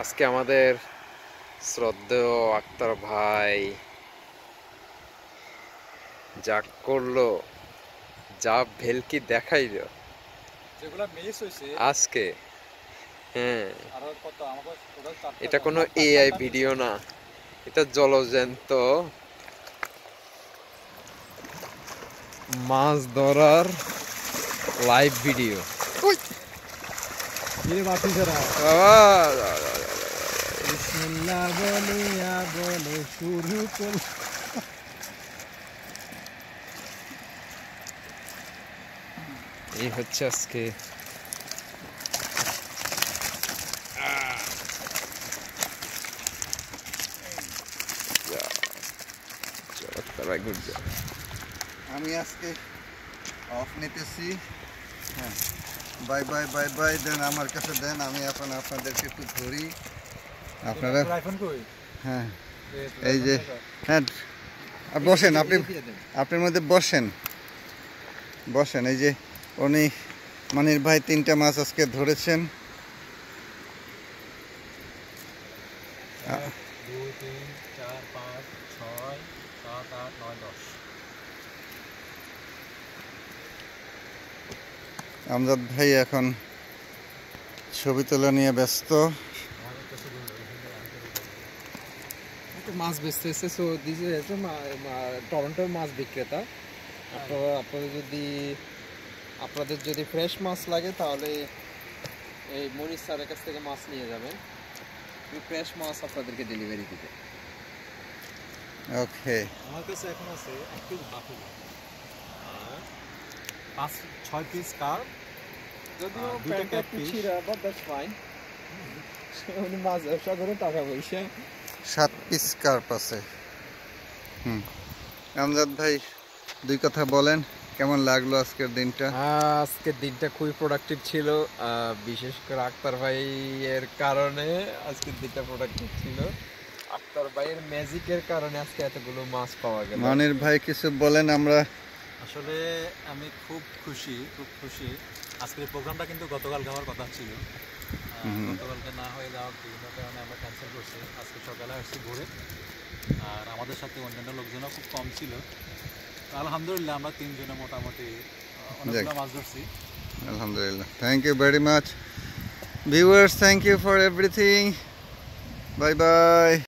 আজকে আমাদের শ্রদ্ধেয় আক্তার ভাই যা করলো, যা ভেলকি দেখাইলো যেগুলা মিস হইছে আজকে, হ্যাঁ, আর কত আমাদের টোটাল 4টা এটা কোনো এআই ভিডিও না, এটা জলজ্যান্ত মাছ ধরার লাইভ ভিডিও। এই বাতি ছাড়া বাবা বিসমিল্লাহ বলিয়া বলে শুরু কর। এই হচ্ছে আজকে আমি আজকে অফ নিতেছি। হ্যাঁ, বাই বাই বাই বাই দেন, আমার কাছে দেন, আমি এখন আপনাদেরকে একটু ধরি। আপনারা আইফোন কই? হ্যাঁ, এই যে হ্যাঁ, বসেন, আপনি আপনার মধ্যে বসেন বসেন। এই যে উনি মানির ভাই 3টা মাছ আজকে ধরেছেন। 1 2 3 4 5 6 7 8 9 10। আমজাদ ভাই এখন ছবি তোলা নিয়ে ব্যস্ত। মাছ বেচতেছে, সো দিস ইজ টরন্টোর মাছ বিক্রেতা। আপনাদের যদি ফ্রেশ মাছ লাগে তাহলে এই মনির স্যারের কাছ থেকে মাছ নিয়ে যাবেন, ফ্রেশ মাছ আপনাদেরকে ডেলিভারি দিবে। ওকে, আমার কাছে এখন আছে 1 পিস বাফু আর 5-6 পিস কার, যদিও দুইটা প্যান্টটা একটু catfish। ছিঁড়া, বাট দ্যাটস ফাইন। উনি মাছ ব্যবসা করে টাকা পয়সা। 7 পিস কার্প আছে। আমজাদ ভাই 2 কথা বলেন, কেমন লাগলো আজকের দিনটা? আজকের দিনটা খুবই প্রোডাক্টিভ ছিল, বিশেষ করে আক্তার ভাইয়ের কারণে আজকের দিনটা প্রোডাক্টিভ ছিল। আক্তার ভাইয়ের ম্যাজিকের কারণে আজকে এতগুলো মাছ পাওয়া গেল। মানির ভাই কিছু বলেন। আমরা আসলে আমি খুব খুশি। আজকের এই প্রোগ্রামটা কিন্তু গতকালকে হওয়ার কথা ছিল, গতকালকে না হয়ে যাওয়ার বিভিন্ন কারণে আমরা ক্যান্সেল করছি। আজকে সকালে আসছি ভোরে, আর আমাদের সাথে অন্যান্য লোকজনও খুব কম ছিল। আলহামদুলিল্লাহ আমরা 3 জনে মোটামুটি অনেকগুলো মাছ ধরছি। আলহামদুলিল্লাহ, thank you very much viewers, thank you for everything, bye by.